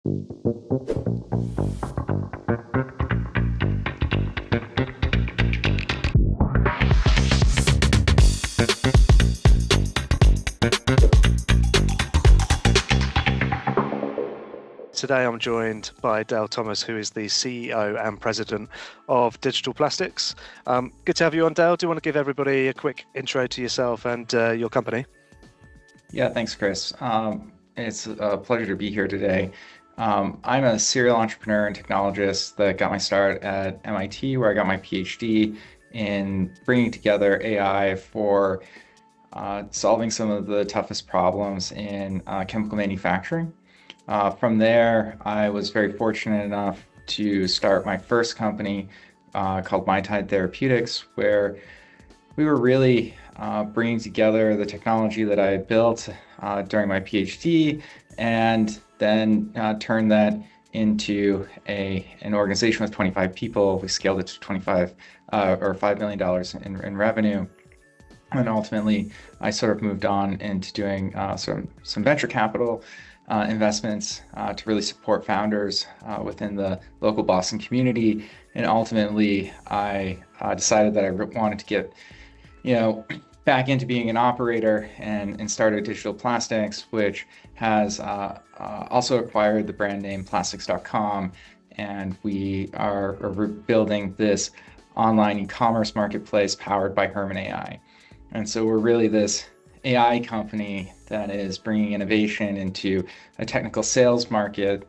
Today I'm joined by Dale Thomas, who is the CEO and President of Digital Plastics. Good to have you on, Dale. Do you want to give everybody a quick intro to yourself and your company? Yeah, thanks, Chris. It's a pleasure to be here today. I'm a serial entrepreneur and technologist that got my start at MIT, where I got my PhD in bringing together AI for solving some of the toughest problems in chemical manufacturing. From there, I was very fortunate enough to start my first company called Therapeutics, where we were really bringing together the technology that I had built during my PhD, and then turned that into an organization with 25 people. We scaled it to $5 million in revenue. And ultimately, I sort of moved on into doing some venture capital investments to really support founders within the local Boston community. And ultimately, I decided that I wanted to get, back into being an operator and started Digital Plastics, which has also acquired the brand name plastics.com. And we are building this online e-commerce marketplace powered by Hermann AI. And so we're really this AI company that is bringing innovation into a technical sales market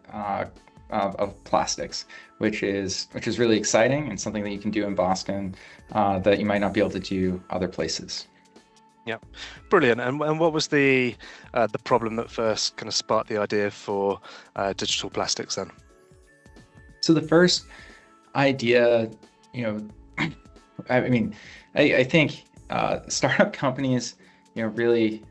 of plastics, which is really exciting and something that you can do in Boston that you might not be able to do other places. Yeah, brilliant. And what was the problem that first kind of sparked the idea for Digital Plastics then? So the first idea, I think startup companies, really,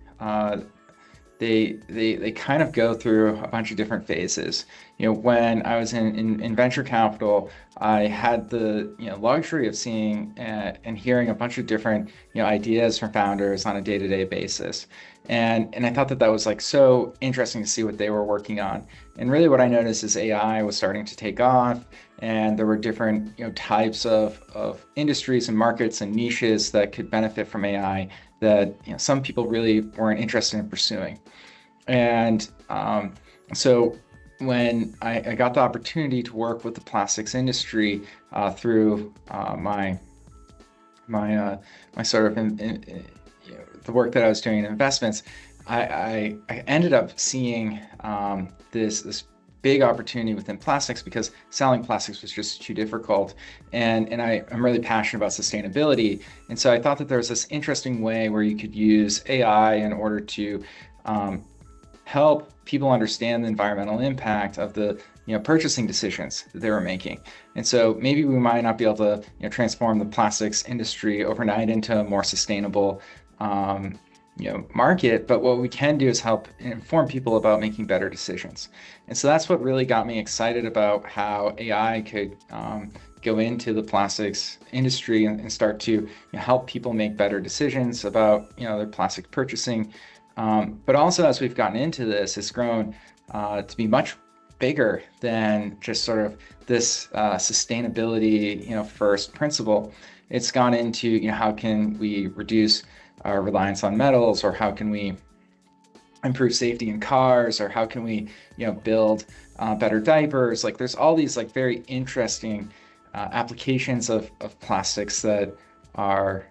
they kind of go through a bunch of different phases. When I was in venture capital, I had the luxury of seeing and hearing a bunch of different ideas from founders on a day-to-day basis, and I thought that was like so interesting to see what they were working on. And really, what I noticed is AI was starting to take off, and there were different types of industries and markets and niches that could benefit from AI that some people really weren't interested in pursuing. And so when I got the opportunity to work with the plastics industry through my sort of the work that I was doing in investments, I ended up seeing this big opportunity within plastics, because selling plastics was just too difficult. And I'm really passionate about sustainability. And so I thought that there was this interesting way where you could use AI in order to help people understand the environmental impact of the purchasing decisions that they were making. And so maybe we might not be able to transform the plastics industry overnight into a more sustainable market, but what we can do is help inform people about making better decisions. And so that's what really got me excited about how AI could go into the plastics industry and start to help people make better decisions about their plastic purchasing. But also, as we've gotten into this, it's grown to be much bigger than just sort of this sustainability first principle. It's gone into how can we reduce our reliance on metals, or how can we improve safety in cars, or how can we build better diapers. Like, there's all these like very interesting applications of plastics that are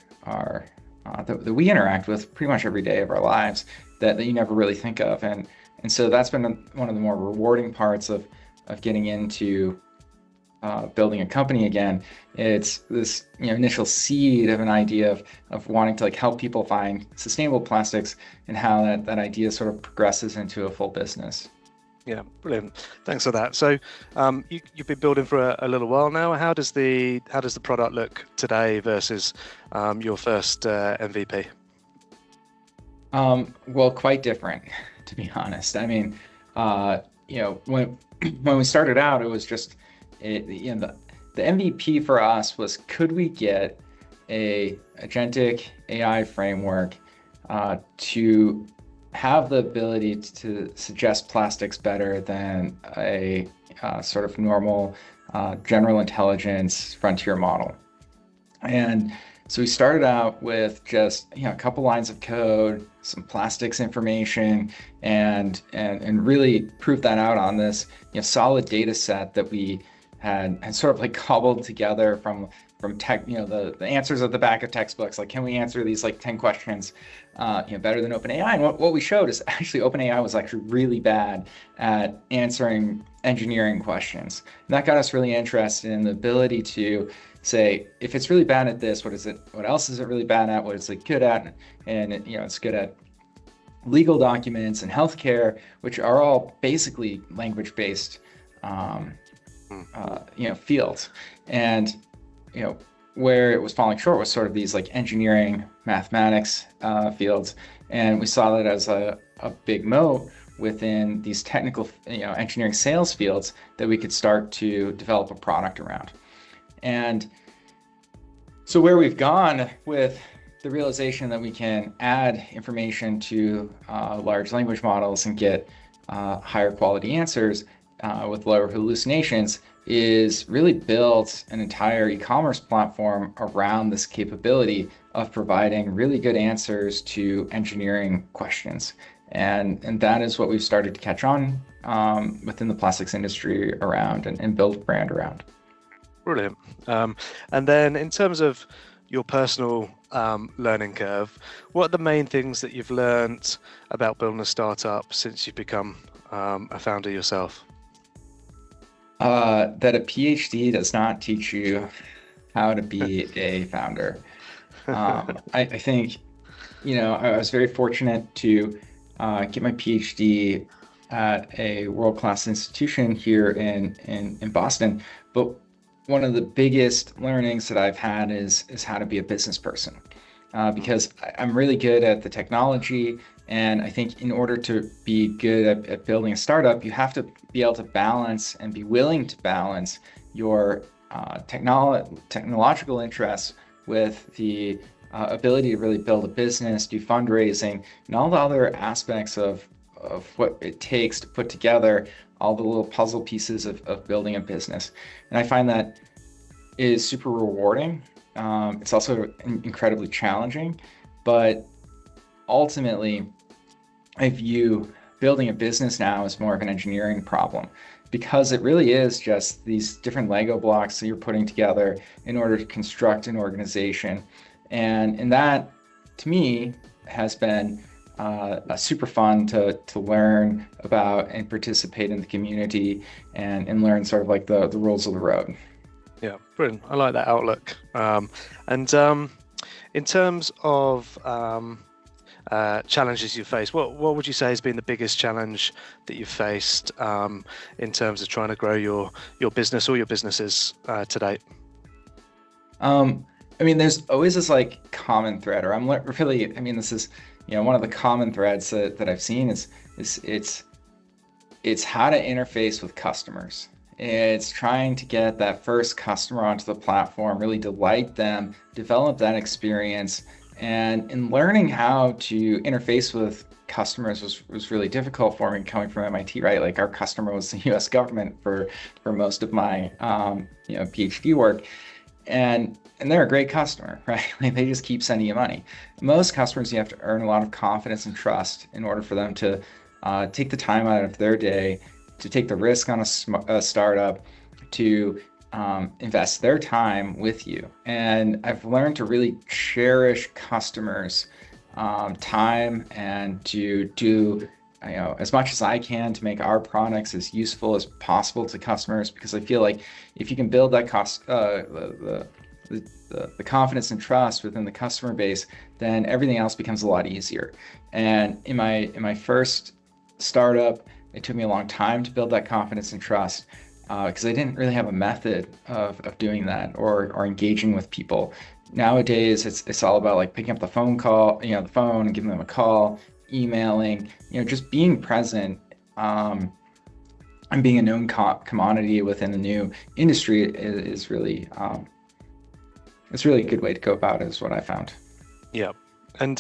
that we interact with pretty much every day of our lives that you never really think of. And so that's been one of the more rewarding parts of getting into building a company again. It's this initial seed of an idea of wanting to help people find sustainable plastics, and how that idea sort of progresses into a full business. Yeah, brilliant. Thanks for that. So you've been building for a little while now. How does the product look today versus your first MVP? Well, quite different, to be honest. I mean, when we started out, it was just the MVP for us was, could we get a agentic AI framework to have the ability to suggest plastics better than a sort of normal general intelligence frontier model. And so we started out with just a couple lines of code, some plastics information, and really proved that out on this solid data set that we had sort of like cobbled together from tech, the answers at the back of textbooks. Like, can we answer these like 10 questions better than OpenAI? And what we showed is actually OpenAI was actually really bad at answering engineering questions. And that got us really interested in the ability to say, if it's really bad at this, what else is it really bad at? What is it good at? And it's good at legal documents and healthcare, which are all basically language-based fields. And where it was falling short was sort of these like engineering, mathematics fields. And we saw that as a big moat within these technical engineering sales fields that we could start to develop a product around. And so where we've gone with the realization that we can add information to large language models and get higher quality answers with lower hallucinations is really built an entire e-commerce platform around this capability of providing really good answers to engineering questions. And that is what we've started to catch on within the plastics industry around and build a brand around. Brilliant. And then in terms of your personal learning curve, what are the main things that you've learned about building a startup since you've become a founder yourself? That a PhD does not teach you how to be a founder. I think, I was very fortunate to get my PhD at a world-class institution here in Boston. But one of the biggest learnings that I've had is how to be a business person, because I'm really good at the technology. And I think in order to be good at building a startup, you have to be able to balance and be willing to balance your technological interests with the ability to really build a business, do fundraising, and all the other aspects of what it takes to put together all the little puzzle pieces of building a business. And I find that is super rewarding. It's also incredibly challenging, but ultimately, I view building a business now as more of an engineering problem, because it really is just these different Lego blocks that you're putting together in order to construct an organization. And that, to me, has been super fun to learn about and participate in the community and learn sort of like the rules of the road. Yeah, brilliant. I like that outlook. And in terms of challenges you face, what would you say has been the biggest challenge that you've faced in terms of trying to grow your business or your businesses to date? I mean, there's always this like common thread, or this is one of the common threads that I've seen is it's how to interface with customers. It's trying to get that first customer onto the platform, really delight them, develop that experience. And in learning how to interface with customers was really difficult for me coming from MIT, right? Like, our customer was the US government for most of my PhD work. And they're a great customer, right? Like, they just keep sending you money. Most customers, you have to earn a lot of confidence and trust in order for them to take the time out of their day to take the risk on a startup, to invest their time with you. And I've learned to really cherish customers' time and to do as much as I can to make our products as useful as possible to customers, because I feel like if you can build that the confidence and trust within the customer base, then everything else becomes a lot easier. And in my first startup, it took me a long time to build that confidence and trust, because I didn't really have a method of doing that or engaging with people. Nowadays, it's all about like picking up the phone and giving them a call, emailing, just being present, and being a known commodity within the new industry is really it's really a good way to go about it, is what I found. Yeah. And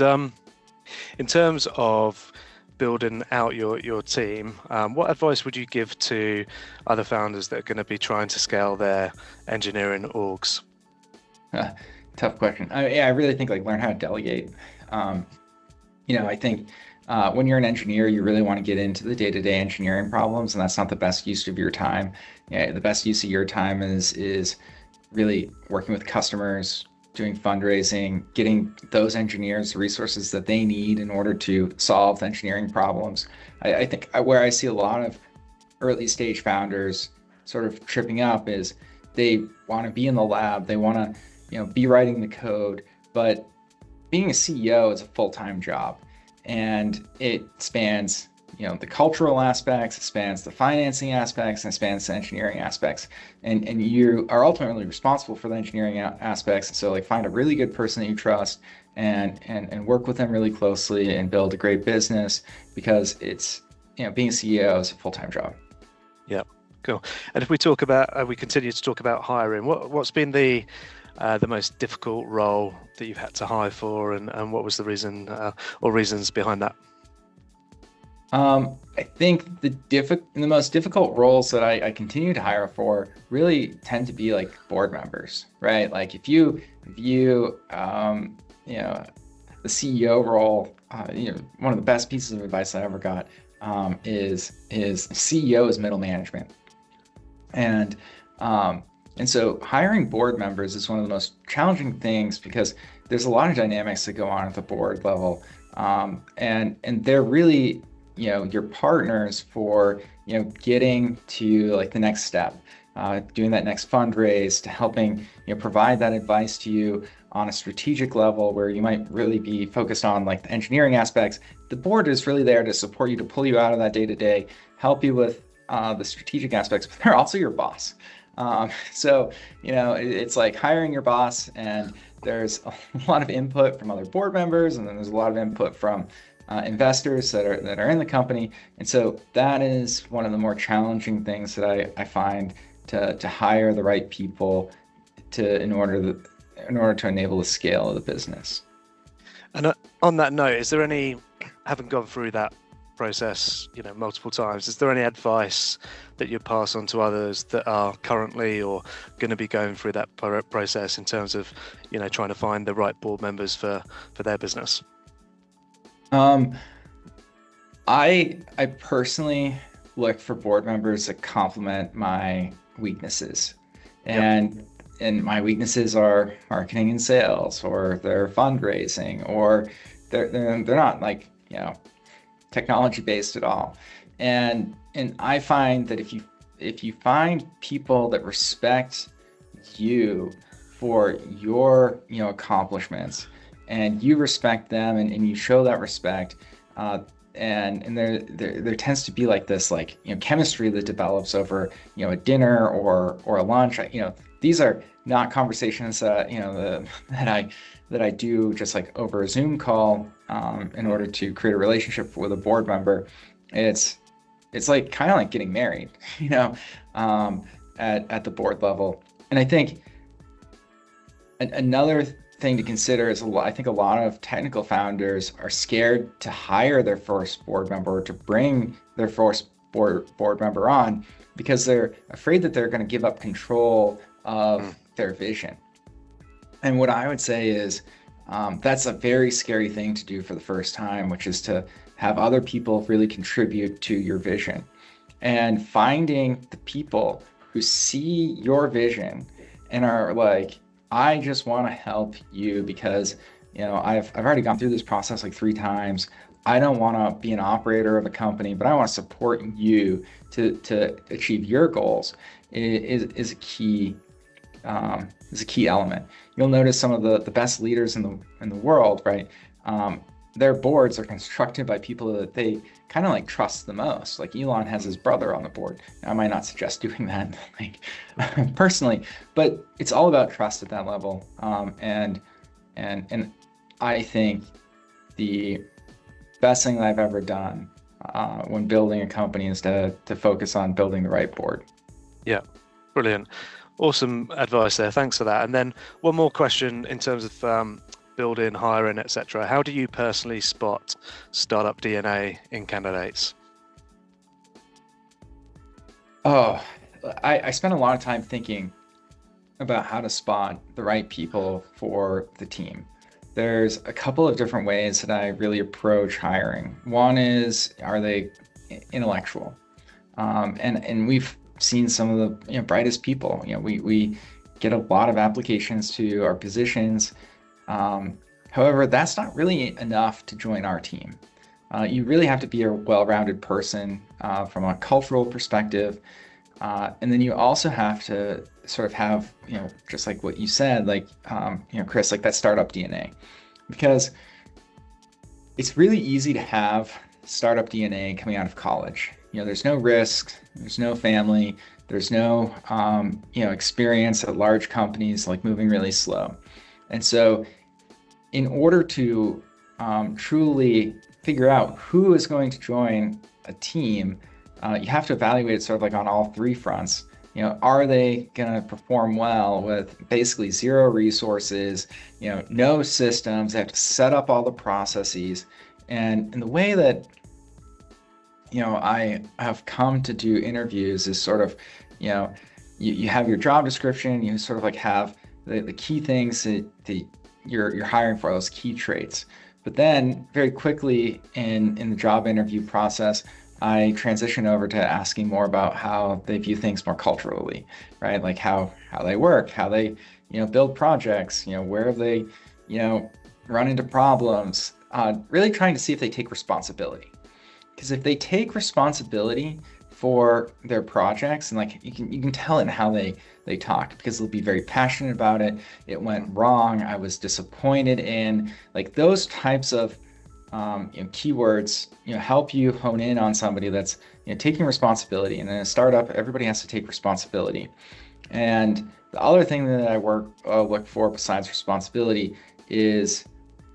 in terms of building out your team, what advice would you give to other founders that are going to be trying to scale their engineering orgs? Tough question. I really think like learn how to delegate. I think when you're an engineer, you really want to get into the day-to-day engineering problems, and that's not the best use of your time. The best use of your time is really working with customers, doing fundraising, getting those engineers the resources that they need in order to solve engineering problems. I think where I see a lot of early stage founders sort of tripping up is they want to be in the lab, they want to be writing the code, but being a CEO is a full-time job, and it spans the cultural aspects, it spans the financing aspects, and it spans the engineering aspects. And you are ultimately responsible for the engineering aspects. So like find a really good person that you trust and work with them really closely and build a great business, because it's being a CEO is a full-time job. Yeah, cool. And if we talk about we continue to talk about hiring, what's been the most difficult role that you've had to hire for, and what was the reason or reasons behind that? I think the most difficult roles that I continue to hire for really tend to be like board members, right? Like if you view the CEO role, one of the best pieces of advice I ever got is CEO is middle management, and so hiring board members is one of the most challenging things, because there's a lot of dynamics that go on at the board level, and they're really your partners for getting to like the next step, doing that next fundraise, to helping provide that advice to you on a strategic level where you might really be focused on like the engineering aspects. The board is really there to support you, to pull you out of that day-to-day, help you with the strategic aspects, but they're also your boss. So it's like hiring your boss, and there's a lot of input from other board members, and then there's a lot of input from investors that are in the company. And so that is one of the more challenging things that I find to hire the right people in order to enable the scale of the business. And on that note, is there any, having gone through that process multiple times, is there any advice that you pass on to others that are currently or going to be going through that process in terms of trying to find the right board members for their business? I personally look for board members that complement my weaknesses, and my weaknesses are marketing and sales, or they're fundraising, or they're not like technology based at all. And I find that if you find people that respect you for your accomplishments, and you respect them, and you show that respect, and there tends to be like this chemistry that develops over a dinner or a lunch. These are not conversations that that I do just like over a Zoom call in order to create a relationship with a board member. It's like kind of like getting married, at the board level. And I think another thing to consider is I think a lot of technical founders are scared to hire their first board member, or to bring their first board member on, because they're afraid that they're going to give up control of their vision. And what I would say is that's a very scary thing to do for the first time, which is to have other people really contribute to your vision. And finding the people who see your vision and are like, I just want to help you because I've already gone through this process like 3 times. I don't want to be an operator of a company, but I want to support you to achieve your goals is a key element. You'll notice some of the best leaders in the world, right? Their boards are constructed by people that they kind of like trust the most. Like Elon has his brother on the board. I might not suggest doing that personally, but it's all about trust at that level. And I think the best thing that I've ever done when building a company is to focus on building the right board. Yeah, brilliant. Awesome advice there. Thanks for that. And then one more question in terms of building, hiring, etc. How do you personally spot startup DNA in candidates? Oh, I spent a lot of time thinking about how to spot the right people for the team. There's a couple of different ways that I really approach hiring. One is, are they intellectual? And we've seen some of the brightest people. We get a lot of applications to our positions. However, that's not really enough to join our team. You really have to be a well-rounded person from a cultural perspective. And then you also have to sort of have, just like what you said, like, Chris, like that startup DNA, because it's really easy to have startup DNA coming out of college. There's no risk, there's no family, there's no, experience at large companies, like moving really slow. And so in order to truly figure out who is going to join a team, you have to evaluate it sort of like on all three fronts. Are they going to perform well with basically zero resources, no systems? They have to set up all the processes. And the way that, I have come to do interviews is sort of, you have your job description, you sort of like have the key things that you're hiring for, those key traits. But then very quickly in the job interview process, I transition over to asking more about how they view things more culturally, right? Like how they work, how they, build projects, where have they, run into problems, really trying to see if they take responsibility. Because if they take responsibility for their projects, and like you can tell in how they talk, because they'll be very passionate about it. It went wrong, I was disappointed in, like those types of keywords, help you hone in on somebody that's taking responsibility. And in a startup, everybody has to take responsibility. And the other thing that I look for besides responsibility is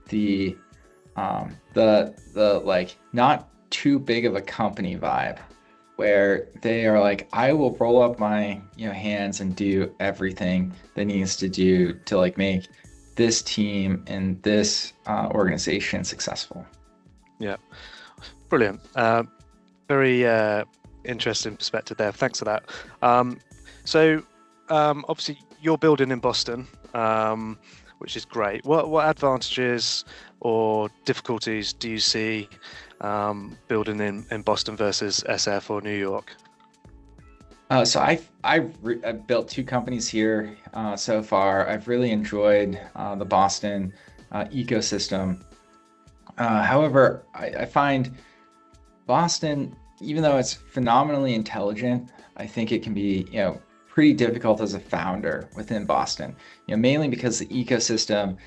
the like not too big of a company vibe, where they are like, I will roll up my hands and do everything that needs to do to like make this team and this organization successful. Yeah, brilliant. Very interesting perspective there. Thanks for that. So obviously you're building in Boston, which is great. What advantages or difficulties do you see building in Boston versus SF or New York? So I've built two companies here so far. I've really enjoyed the Boston ecosystem. However, I find Boston, even though it's phenomenally intelligent, I think it can be pretty difficult as a founder within Boston. Mainly because the ecosystem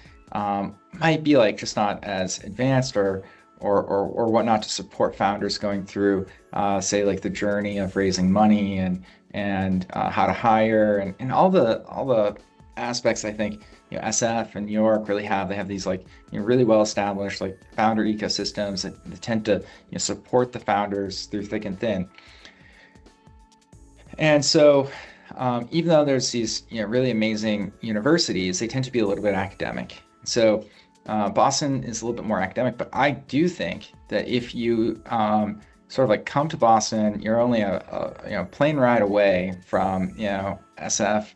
might be like just not as advanced or whatnot to support founders going through, say like the journey of raising money and how to hire and all the aspects. I think SF and New York really have. They have these like really well established like founder ecosystems that tend to support the founders through thick and thin. And so even though there's these really amazing universities, they tend to be a little bit academic. So Boston is a little bit more academic, but I do think that if you sort of like come to Boston, you're only a plane ride away from SF,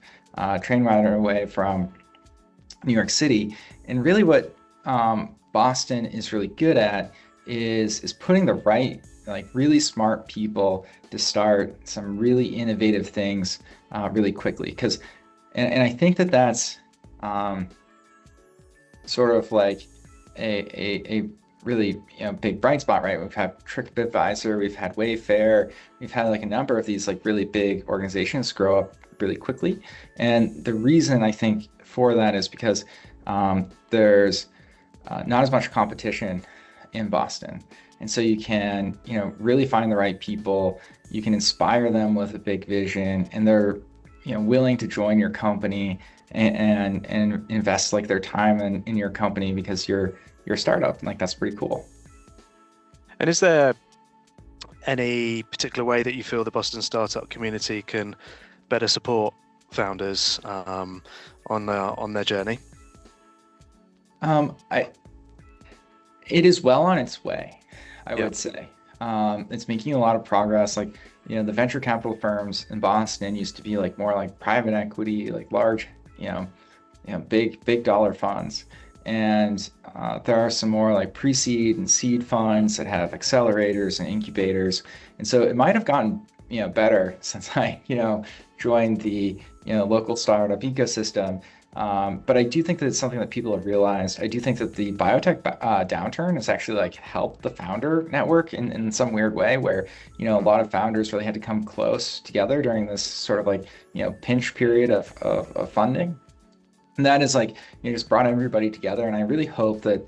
train ride away from New York City. And really what Boston is really good at is putting the right, like really smart people to start some really innovative things really quickly. And I think that's sort of like a really big bright spot, right? We've had TripAdvisor, we've had Wayfair, we've had like a number of these like really big organizations grow up really quickly. And the reason I think for that is because there's not as much competition in Boston. And so you can, really find the right people, you can inspire them with a big vision, and they're, willing to join your company and invest like their time in your company because you're a startup. And like, that's pretty cool. And is there any particular way that you feel the Boston startup community can better support founders on their journey? I It is well on its way, I Yeah. would say. It's making a lot of progress. Like, the venture capital firms in Boston used to be like more like private equity, like large, big dollar funds. And there are some more like pre-seed and seed funds that have accelerators and incubators. And so it might have gotten, better since I, joined the, local startup ecosystem. But I do think that it's something that people have realized. I do think that the biotech downturn has actually like helped the founder network in some weird way where, a lot of founders really had to come close together during this sort of like, pinch period of funding. And that is like, just brought everybody together. And I really hope that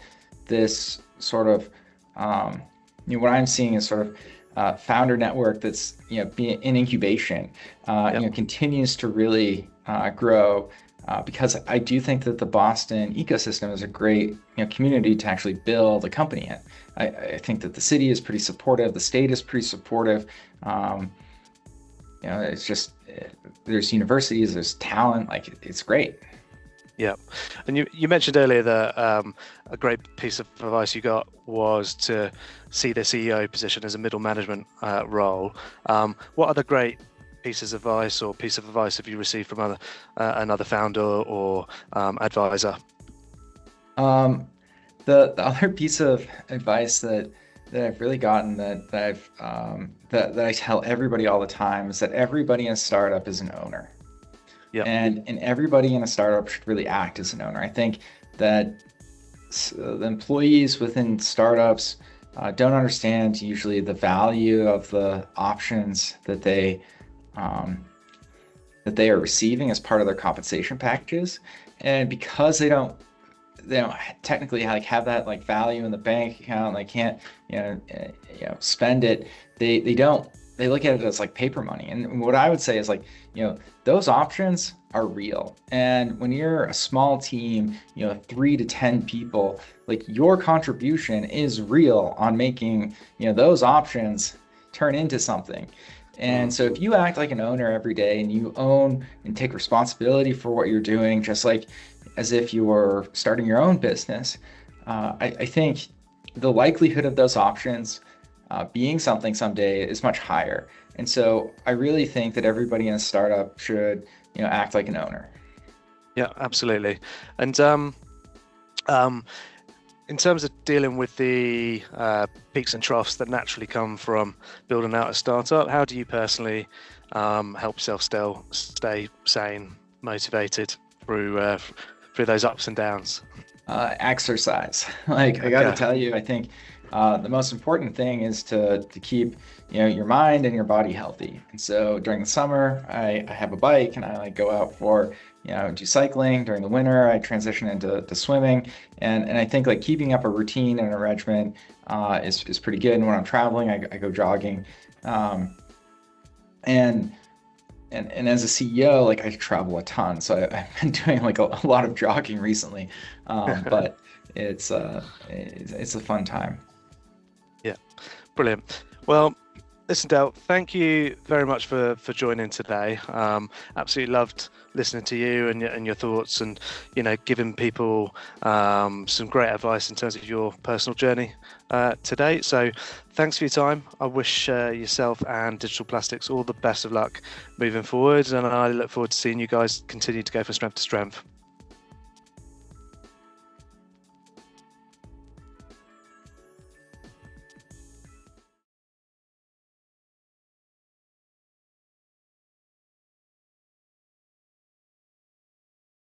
this sort of, what I'm seeing is sort of founder network that's, being in incubation, continues to really grow. Because I do think that the Boston ecosystem is a great community to actually build a company in. I think that the city is pretty supportive, the state is pretty supportive. It's just there's universities, there's talent, like it's great. Yeah, and you mentioned earlier that a great piece of advice you got was to see the CEO position as a middle management role. What other great pieces of advice or piece of advice have you received from another founder or advisor? The other piece of advice that I've really gotten that I tell everybody all the time is that everybody in a startup is an owner. Yeah. And everybody in a startup should really act as an owner. I think that the employees within startups don't understand usually the value of the options that they are receiving as part of their compensation packages, and because they don't technically like have that like value in the bank account, they can't spend it. They look at it as like paper money. And what I would say is like, those options are real. And when you're a small team, 3 to 10 people, like your contribution is real on making, those options turn into something. And so if you act like an owner every day and you own and take responsibility for what you're doing, just like as if you were starting your own business, I think the likelihood of those options being something someday is much higher. And so I really think that everybody in a startup should, act like an owner. Yeah, absolutely. And in terms of dealing with the peaks and troughs that naturally come from building out a startup, how do you personally help yourself still stay sane, motivated through those ups and downs? Exercise. Like I got to tell you, I think the most important thing is to keep your mind and your body healthy. And so during the summer, I have a bike and I like go out for do cycling. During the winter, I transition into swimming. And I think like keeping up a routine and a regimen is pretty good. And when I'm traveling, I go jogging. And as a CEO, like I travel a ton, so I've been doing like a lot of jogging recently, but it's a fun time. Yeah, brilliant. Well, listen, Del, thank you very much for joining today. Absolutely loved listening to you and your thoughts, and giving people some great advice in terms of your personal journey today. So thanks for your time. I wish yourself and Digital Plastics all the best of luck moving forward, and I look forward to seeing you guys continue to go from strength to strength.